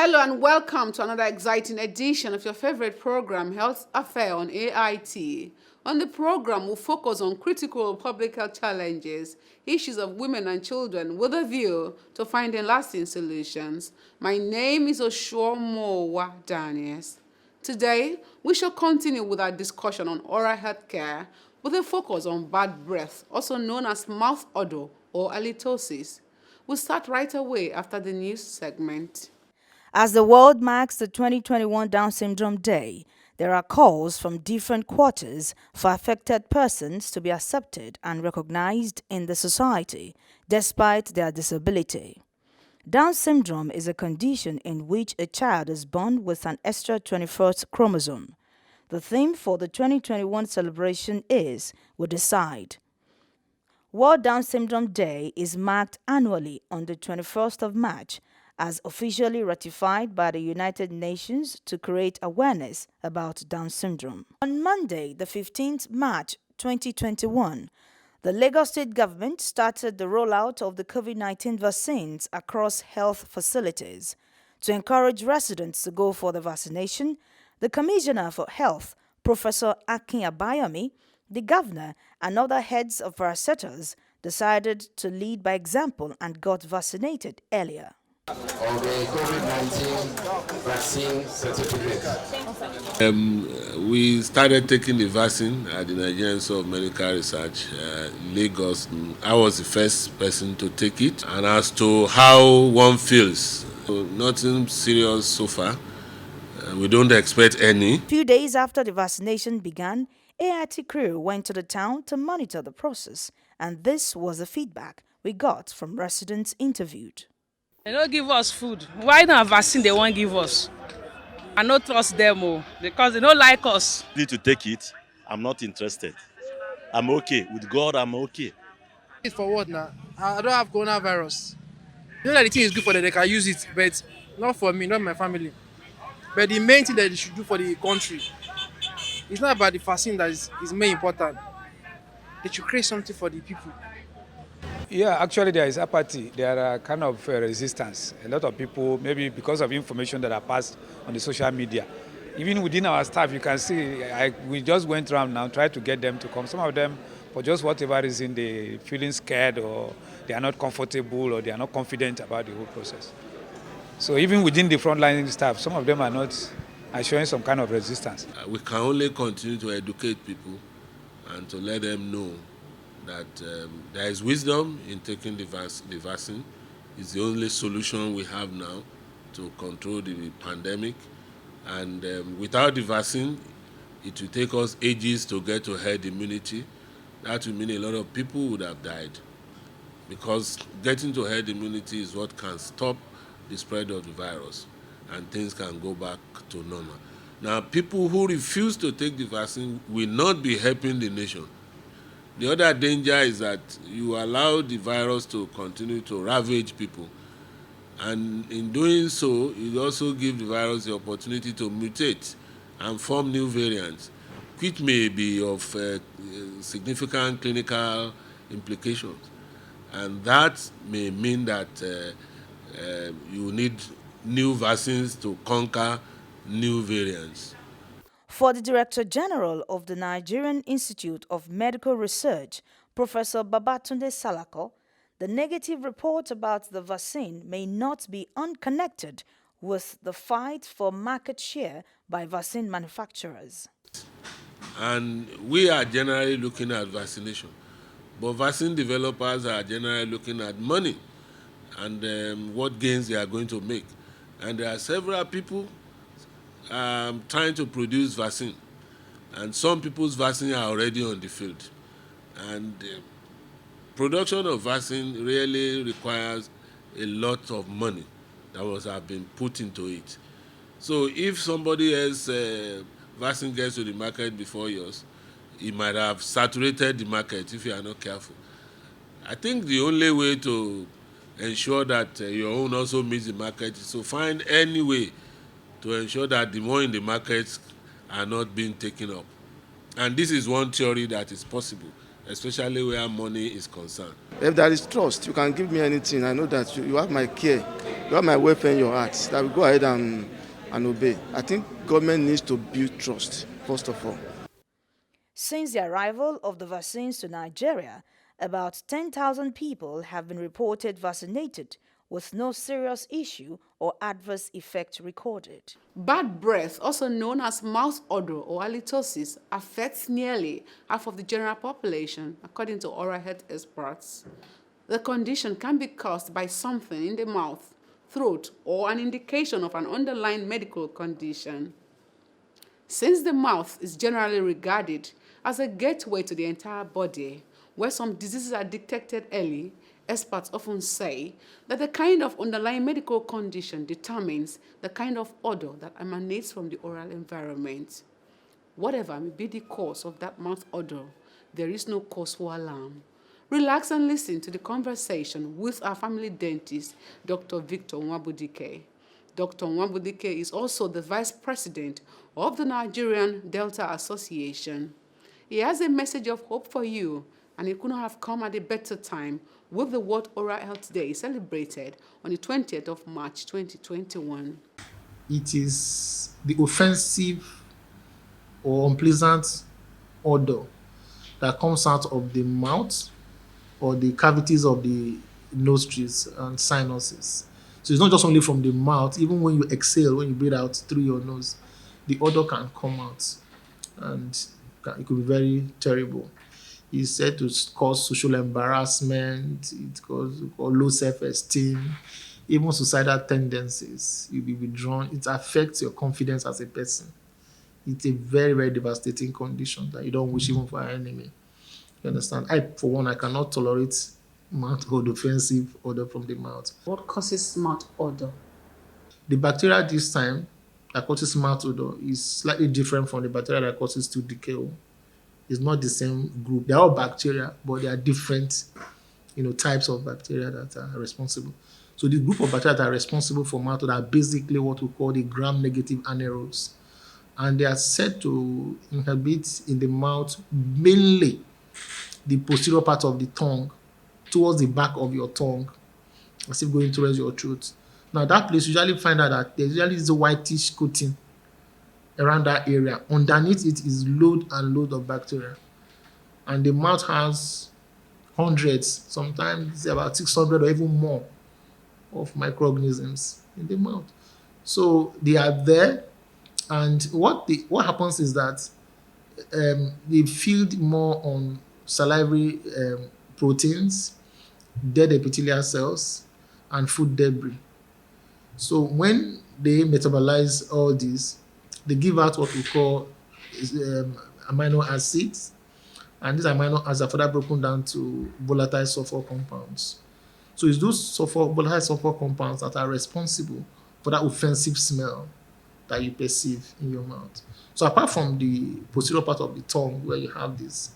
Hello and welcome to another exciting edition of your favorite program, Health Affair on AIT. On the program, we'll focus on critical public health challenges, issues of women and children with a view to finding lasting solutions. My name is Oshomowa Daniels. Today, we shall continue with our discussion on oral health care with a focus on bad breath, also known as mouth odor or halitosis. We'll start right away after the news segment. As the world marks the 2021 Down Syndrome Day, there are calls from different quarters for affected persons to be accepted and recognized in the society, despite their disability. Down syndrome is a condition in which a child is born with an extra 21st chromosome. The theme for the 2021 celebration is We Decide. World Down Syndrome Day is marked annually on the 21st of March as officially ratified by the United Nations to create awareness about Down syndrome. On Monday, the 15th March 2021, the Lagos State government started the rollout of the COVID-19 vaccines across health facilities. To encourage residents to go for the vaccination, the Commissioner for Health, Professor Akin Abayomi, the governor, and other heads of parastatals decided to lead by example and got vaccinated earlier. Of the COVID-19 vaccine certificate. We started taking the vaccine at the Nigerian Institute of Medical Research, Lagos. I was the first person to take it, and as to how one feels, nothing serious so far. We don't expect any. A few days after the vaccination began, AIT crew went to the town to monitor the process, and this was the feedback we got from residents interviewed. They don't give us food. Why not vaccine they won't give us? I don't trust them because they don't like us. Need to take it. I'm not interested. I'm okay. With God, I'm okay. It's for what now? I don't have coronavirus. You know that the thing is good for them, they can use it, but not for me, not my family. But the main thing that they should do for the country, it's not about the vaccine that is main important. They should create something for the people. Yeah, actually there is apathy. There are kind of resistance. A lot of people, maybe because of information that are passed on the social media. Even within our staff, you can see, we just went around now, tried to get them to come. Some of them, for just whatever reason, they feeling scared or they are not comfortable or they are not confident about the whole process. So even within the frontline staff, some of them are showing some kind of resistance. We can only continue to educate people and to let them know that there is wisdom in taking the vaccine. It's the only solution we have now to control the pandemic. And without the vaccine, it will take us ages to get to herd immunity. That will mean a lot of people would have died, because getting to herd immunity is what can stop the spread of the virus and things can go back to normal. Now, people who refuse to take the vaccine will not be helping the nation. The other danger is that you allow the virus to continue to ravage people. And in doing so, you also give the virus the opportunity to mutate and form new variants, which may be of significant clinical implications. And that may mean that you need new vaccines to conquer new variants. For the Director General of the Nigerian Institute of Medical Research, Professor Babatunde Salako, the negative report about the vaccine may not be unconnected with the fight for market share by vaccine manufacturers. And we are generally looking at vaccination, but vaccine developers are generally looking at money and what gains they are going to make. And there are several people trying to produce vaccine, and some people's vaccine are already on the field. And production of vaccine really requires a lot of money that must have been put into it. So if somebody else vaccine gets to the market before yours, it might have saturated the market if you are not careful. I think the only way to ensure that your own also meets the market is to find any way to ensure that the more in the markets are not being taken up. And this is one theory that is possible, especially where money is concerned. If there is trust, you can give me anything. I know that you have my care. You have my welfare in your heart. That we go ahead and obey. I think government needs to build trust, first of all. Since the arrival of the vaccines to Nigeria, about 10,000 people have been reported vaccinated with no serious issue or adverse effect recorded. Bad breath, also known as mouth odor or halitosis, affects nearly half of the general population, according to oral health experts. The condition can be caused by something in the mouth, throat, or an indication of an underlying medical condition. Since the mouth is generally regarded as a gateway to the entire body, where some diseases are detected early, experts often say that the kind of underlying medical condition determines the kind of odor that emanates from the oral environment. Whatever may be the cause of that mouth odor, there is no cause for alarm. Relax and listen to the conversation with our family dentist, Dr. Victor Nwabudike. Dr. Nwabudike is also the vice president of the Nigerian Delta Association. He has a message of hope for you, and it could not have come at a better time with the World Oral Health Day celebrated on the 20th of March 2021. It is the offensive or unpleasant odor that comes out of the mouth or the cavities of the nostrils and sinuses. So it's not just only from the mouth, even when you exhale, when you breathe out through your nose, the odor can come out and it could be very terrible. It's said to cause social embarrassment, it causes low self-esteem, even suicidal tendencies. You'll be withdrawn. It affects your confidence as a person. It's a very, very devastating condition that you don't wish even for an enemy. You understand? For one, I cannot tolerate mouth odor, offensive odor from the mouth. What causes mouth odor? The bacteria this time that causes mouth odor is slightly different from the bacteria that causes tooth decay. It's not the same group. They're all bacteria, but they are different, types of bacteria that are responsible. So the group of bacteria that are responsible for mouth odor are basically what we call the gram-negative anaerobes. And they are said to inhabit in the mouth mainly the posterior part of the tongue, towards the back of your tongue, as if going towards your throat. Now, that place, you usually find out that there usually is a whitish coating around that area. Underneath it is load and load of bacteria. And the mouth has hundreds, sometimes about 600 or even more of microorganisms in the mouth. So they are there. And what happens is that they feed more on salivary proteins, dead epithelial cells, and food debris. So when they metabolize all this, they give out what we call amino acids, and these amino acids are further broken down to volatile sulfur compounds. So it's those volatile sulfur compounds that are responsible for that offensive smell that you perceive in your mouth. So apart from the posterior part of the tongue where you have this,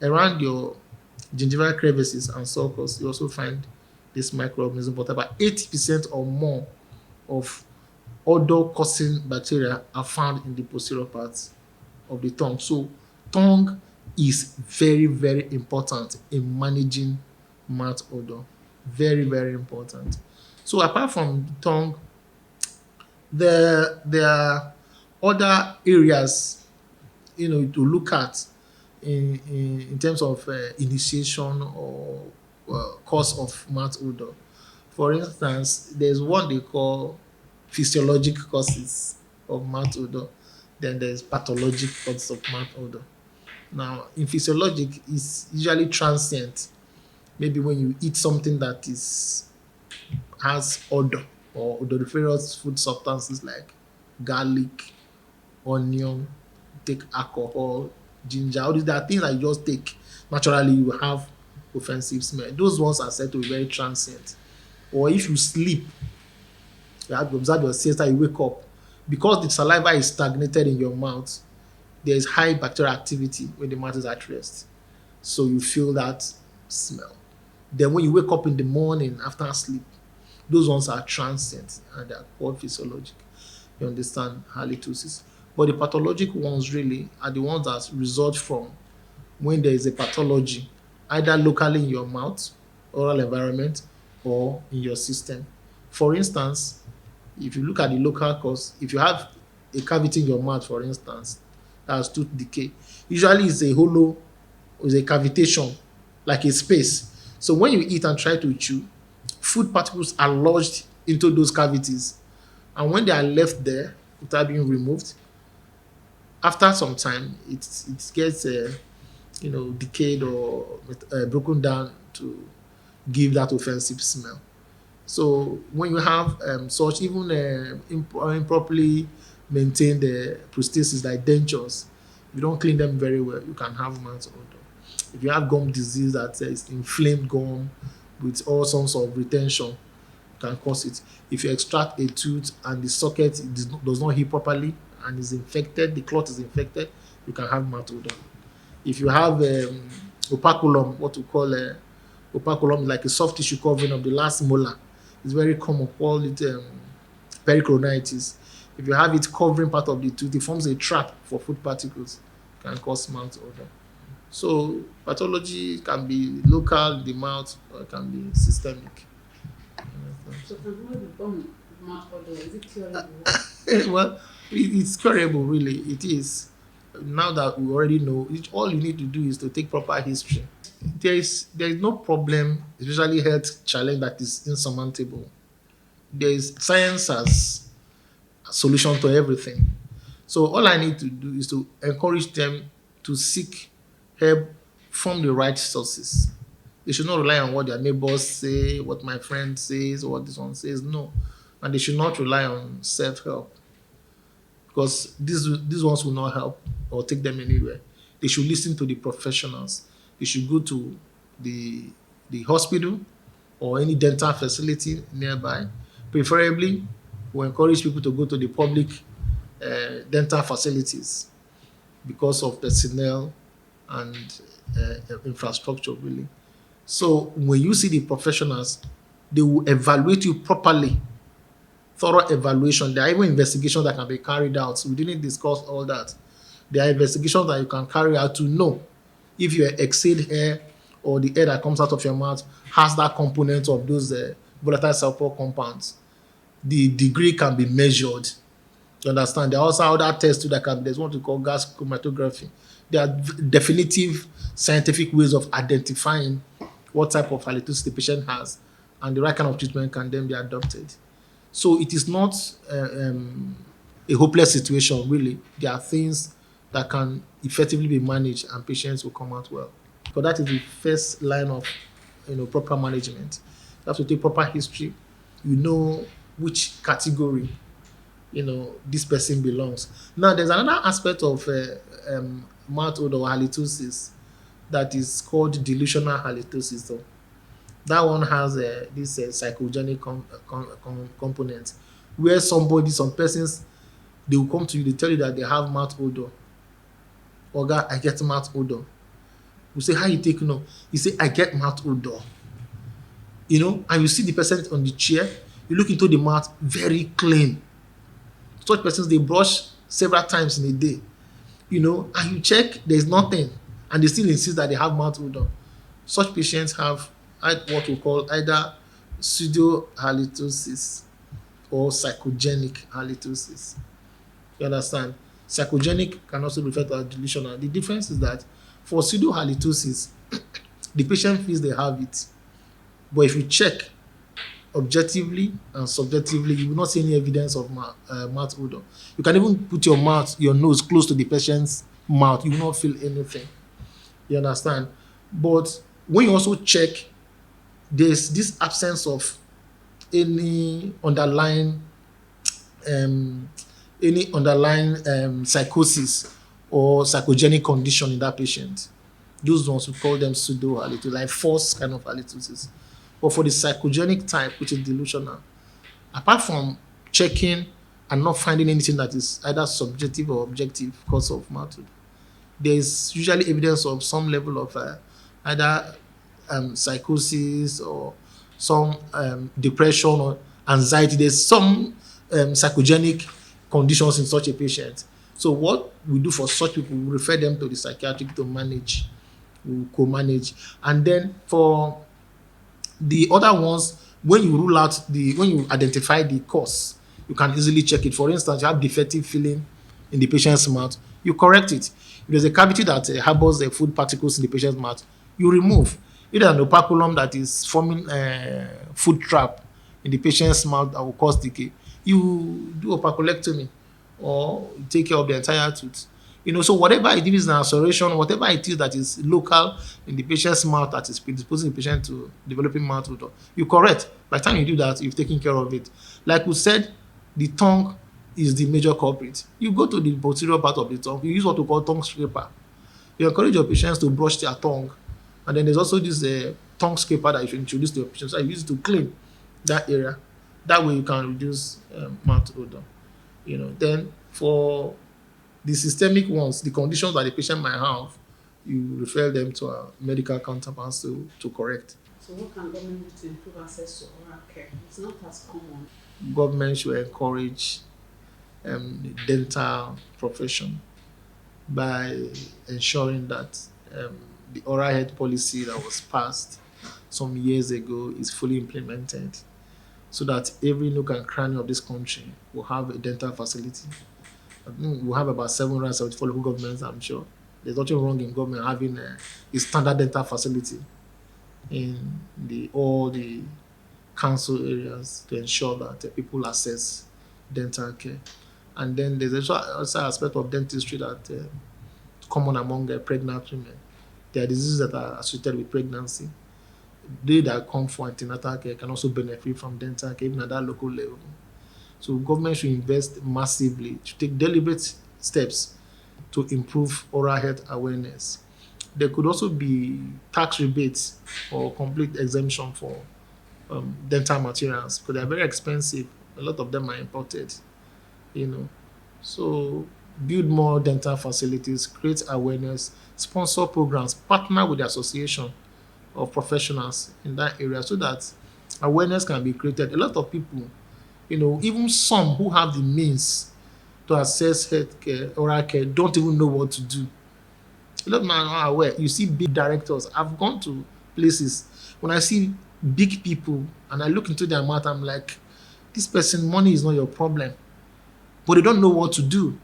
around your gingival crevices and sulcus, you also find this microorganism, but about 80% or more of odor-causing bacteria are found in the posterior parts of the tongue. So tongue is very, very important in managing mouth odor. Very, very important. So apart from the tongue, there are other areas, to look at in terms of initiation or cause of mouth odor. For instance, there's what they call physiologic causes of mouth odor. Then there's pathologic causes of mouth odor. Now, in physiologic, it's usually transient. Maybe when you eat something that has odor or odoriferous food substances like garlic, onion, take alcohol, ginger, all these are things that you just take. Naturally, you have offensive smell. Those ones are said to be very transient. Or if you sleep, you have to observe your siesta, you wake up. Because the saliva is stagnated in your mouth, there is high bacterial activity when the mouth is at rest. So you feel that smell. Then when you wake up in the morning after sleep, those ones are transient and they are called physiologic. You understand? Halitosis. But the pathologic ones really are the ones that result from when there is a pathology, either locally in your mouth, oral environment, or in your system. For For instance, if you look at the local cause, if you have a cavity in your mouth, for instance, that's tooth decay, usually it's a hollow, it's a cavitation, like a space. So when you eat and try to chew, food particles are lodged into those cavities. And when they are left there without being removed, after some time, it gets decayed or broken down to give that offensive smell. So when you have such even improperly maintained prosthesis like dentures, if you don't clean them very well, you can have mouth odor. If you have gum disease that is inflamed gum with all sorts of retention, can cause it. If you extract a tooth and the socket does not heal properly and is infected, the clot is infected, you can have mouth odor. If you have operculum, what we call operculum, like a soft tissue covering of the last molar, it's very common, call it pericoronitis. If you have it covering part of the tooth, it forms a trap for food particles, can cause mouth odor. So pathology can be local in the mouth or it can be systemic. So can we become mouth odor? Is it curable? Well, it's curable, really. It is. Now that we already know, all you need to do is to take proper history. There is no problem, especially health challenge, that is insurmountable. There is science as a solution to everything. So all I need to do is to encourage them to seek help from the right sources. They should not rely on what their neighbors say, what my friend says, or what this one says. No. And they should not rely on self-help, because these ones will not help or take them anywhere. They should listen to the professionals. They should go to the hospital or any dental facility nearby. Preferably, we encourage people to go to the public dental facilities because of personnel and infrastructure, really. So when you see the professionals, they will evaluate you properly. Thorough evaluation. There are even investigations that can be carried out. We didn't discuss all that. There are investigations that you can carry out to know if your exhaled air or the air that comes out of your mouth has that component of those volatile sulfur compounds. The degree can be measured. You understand? There are also other tests too that can be. There's what we call gas chromatography. There are definitive scientific ways of identifying what type of halitosis the patient has, and the right kind of treatment can then be adopted. So it is not a hopeless situation, really. There are things that can effectively be managed and patients will come out well. But that is the first line of proper management. You have to take proper history. You know which category this person belongs. Now, there's another aspect of mouth odor or halitosis that is called delusional halitosis. Though. That one has this psychogenic component, where some persons, they will come to you, they tell you that they have mouth odor. Oga, I get mouth odor. You say, how you take no? You say, I get mouth odor. And you see the person on the chair, you look into the mouth, very clean. Such persons, they brush several times in a day. And you check, there's nothing, and they still insist that they have mouth odor. Such patients have what we call either pseudo-halitosis or psychogenic halitosis. You understand? Psychogenic can also be referred to as delusional. The difference is that for pseudo-halitosis, the patient feels they have it. But if you check objectively and subjectively, you will not see any evidence of mouth odor. You can even put your nose close to the patient's mouth. You will not feel anything. You understand? But when you also check, there's this absence of any underlying psychosis or psychogenic condition in that patient. Those ones, we call them pseudo-halitosis, like false kind of halitosis. But for the psychogenic type, which is delusional, apart from checking and not finding anything that is either subjective or objective cause of mouth odor, there is usually evidence of some level of either psychosis or some depression or anxiety. There's some psychogenic conditions in such a patient. So what we do for such people, we refer them to the psychiatric to manage, we co-manage. And then for the other ones, When you rule out when you identify the cause, you can easily check it. For instance, you have defective filling in the patient's mouth, you correct it. If there's a cavity that harbors the food particles in the patient's mouth, you remove. If there's an operculum that is forming a food trap in the patient's mouth that will cause decay, you do operculectomy or take care of the entire tooth. So whatever it is, an ulceration, whatever it is that is local in the patient's mouth that is predisposing the patient to developing mouth odor, you correct. By the time you do that, you've taken care of it. Like we said, the tongue is the major culprit. You go to the posterior part of the tongue, you use what we call tongue scraper. You encourage your patients to brush their tongue. And then there's also this tongue scraper that you should introduce to your patients. So you use it to clean that area. That way you can reduce mouth odor. Then for the systemic ones, the conditions that the patient might have, you refer them to our medical counterparts to correct. So what can government do to improve access to oral care? It's not as common. Government should encourage the dental profession by ensuring that the oral health policy that was passed some years ago is fully implemented, so that every nook and cranny of this country will have a dental facility. I think we have about 774 local governments, I'm sure. There's nothing wrong in government having a standard dental facility in all the council areas to ensure that people access dental care. And then there's also aspect of dentistry that common among pregnant women. There are diseases that are associated with pregnancy. They that come for antenatal care can also benefit from dental care, even at that local level. So government should invest massively to take deliberate steps to improve oral health awareness. There could also be tax rebates or complete exemption for dental materials, because they are very expensive. A lot of them are imported. So build more dental facilities, create awareness, sponsor programs, partner with the association of professionals in that area so that awareness can be created. A lot of people, even some who have the means to access healthcare, oral care, don't even know what to do. A lot of them are not aware. You see big directors. I've gone to places when I see big people and I look into their mouth, I'm like, this person, money is not your problem. But they don't know what to do.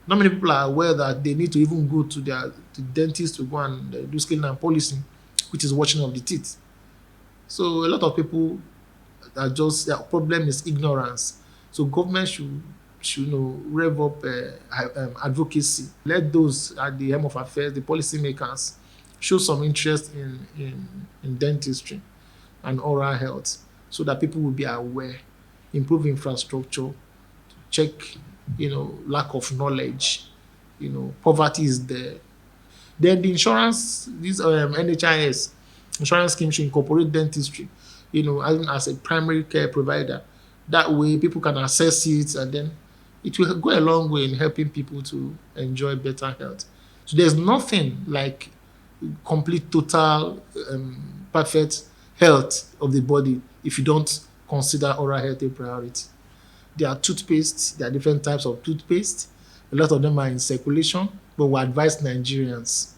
Not many people are aware that they need to even go to the dentist to go and do scaling and polishing, which is washing of the teeth. So a lot of people are just, their problem is ignorance. So government should rev up advocacy. Let those at the helm of affairs, the policymakers, show some interest in dentistry and oral health so that people will be aware, improve infrastructure, check, lack of knowledge, poverty is there. Then the insurance, this NHIS insurance scheme should incorporate dentistry, as a primary care provider. That way people can access it, and then it will go a long way in helping people to enjoy better health. So there's nothing like complete, total, perfect health of the body if you don't consider oral health a priority. There are toothpaste, there are different types of toothpaste. A lot of them are in circulation, but we advise Nigerians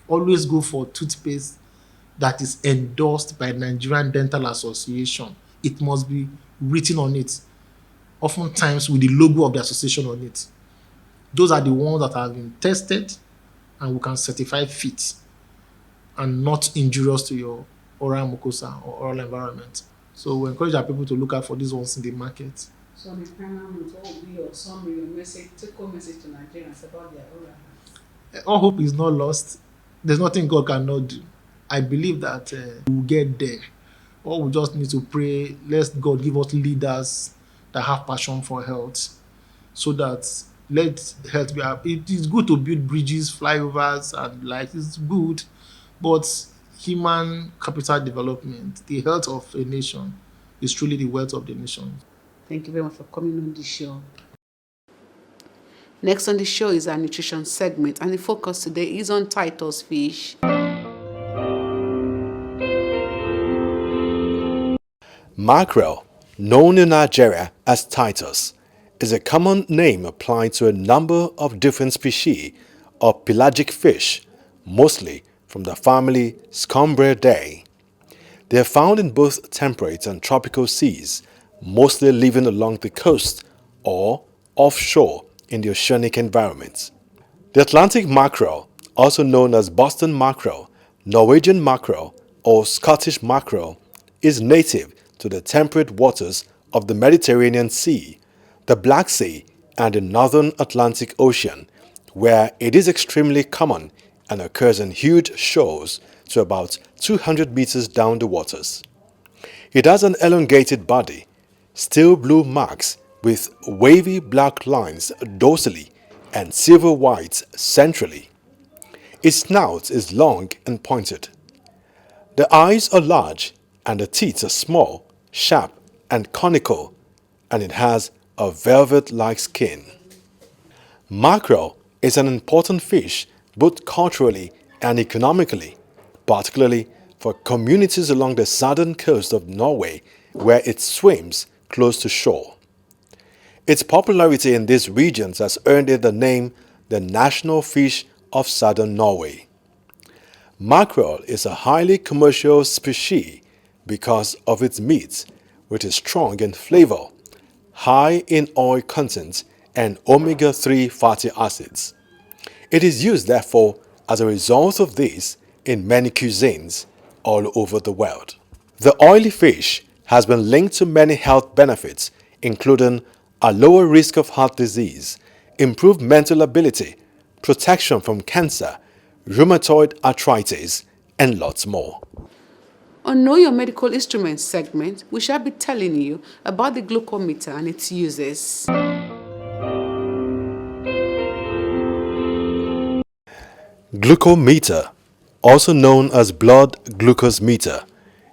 always go for toothpaste that is endorsed by Nigerian Dental Association. It must be written on it, oftentimes with the logo of the association on it. Those are the ones that have been tested and we can certify fit and not injurious to your oral mucosa or oral environment. So we encourage our people to look out for these ones in the market. So on the final note, what would be your summary, your message, take-home message to Nigerians about their oral health? All hope is not lost. There's nothing God cannot do. I believe that we'll get there. All we just need to pray, let God give us leaders that have passion for health, so that let health be. It is good to build bridges, flyovers, and it's good, but human capital development, the health of a nation, is truly the wealth of the nation. Thank you very much for coming on the show. Next on the show is our nutrition segment, and the focus today is on Titus fish. Mackerel, known in Nigeria as Titus, is a common name applied to a number of different species of pelagic fish, mostly from the family Scombridae. They are found in both temperate and tropical seas, mostly living along the coast or offshore in the oceanic environments. The Atlantic mackerel, also known as Boston mackerel, Norwegian mackerel, or Scottish mackerel, is native to the temperate waters of the Mediterranean Sea, the Black Sea, and the Northern Atlantic Ocean, where it is extremely common and occurs in huge shoals to about 200 meters down the waters. It has an elongated body, steel blue marks with wavy black lines dorsally and silver whites centrally. Its snout is long and pointed. The eyes are large and the teeth are small, sharp, and conical, and it has a velvet-like skin. Mackerel is an important fish both culturally and economically, particularly for communities along the southern coast of Norway where it swims close to shore. Its popularity in these regions has earned it the name the national fish of southern Norway. Mackerel is a highly commercial species because of its meat, which is strong in flavor, high in oil content and omega-3 fatty acids. It is used, therefore, as a result of this in many cuisines all over the world. The oily fish has been linked to many health benefits, including a lower risk of heart disease, improved mental ability, protection from cancer, rheumatoid arthritis, and lots more. On Know Your Medical Instruments segment, we shall be telling you about the glucometer and its uses. Glucometer, also known as blood glucose meter,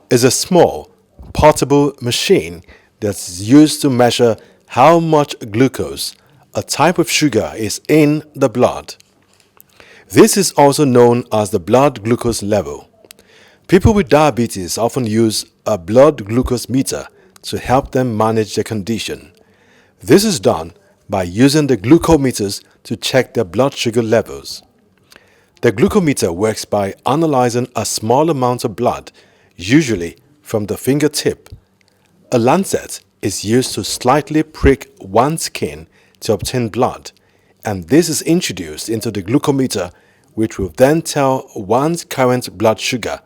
is a small, portable machine that's used to measure how much glucose, a type of sugar, is in the blood. This is also known as the blood glucose level. People with diabetes often use a blood glucose meter to help them manage their condition. This is done by using the glucometers to check their blood sugar levels. The glucometer works by analyzing a small amount of blood, usually from the fingertip. A lancet is used to slightly prick one's skin to obtain blood, and this is introduced into the glucometer, which will then tell one's current blood sugar.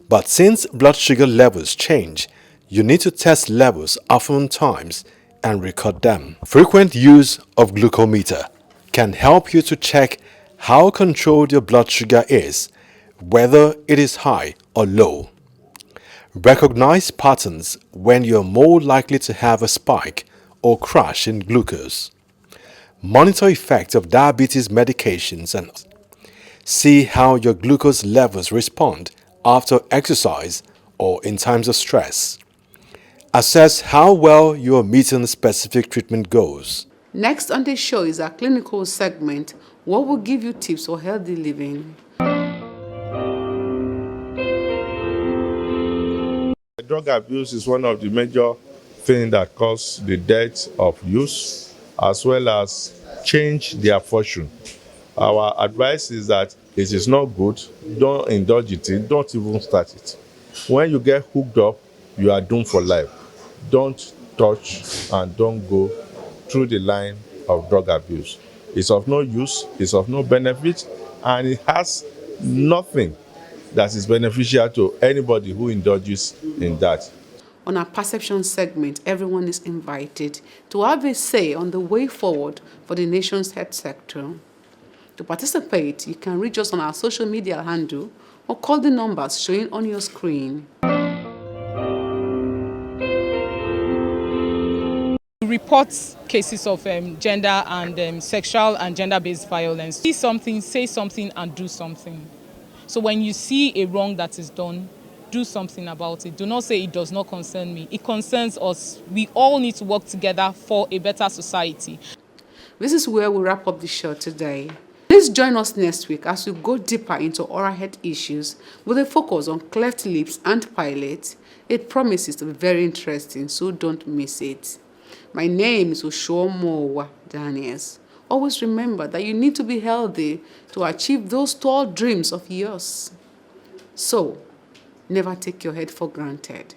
But since blood sugar levels change, you need to test levels oftentimes and record them. Frequent use of glucometer can help you to check how controlled your blood sugar is, whether it is high or low. Recognize patterns when you're more likely to have a spike or crash in glucose. Monitor effects of diabetes medications and see how your glucose levels respond after exercise or in times of stress. Assess how well you are meeting specific treatment goals. Next on the show is our clinical segment, what will give you tips for healthy living. Drug abuse is one of the major things that cause the death of youth, as well as change their fortune. Our advice is that it is not good, don't indulge it in, don't even start it. When you get hooked up, you are doomed for life. Don't touch and don't go through the line of drug abuse. It's of no use, it's of no benefit, and it has nothing that is beneficial to anybody who indulges in that. On our perception segment, everyone is invited to have a say on the way forward for the nation's health sector. To participate, you can reach us on our social media handle or call the numbers showing on your screen. Report cases of gender and sexual and gender-based violence. See something, say something, and do something. So when you see a wrong that is done, do something about it. Do not say it does not concern me. It concerns us. We all need to work together for a better society. This is where we wrap up the show today. Please join us next week as we go deeper into oral health issues with a focus on cleft lips and palate. It promises to be very interesting, so don't miss it. My name is Oshomowa Daniels. Always remember that you need to be healthy to achieve those tall dreams of yours. So, Never take your head for granted.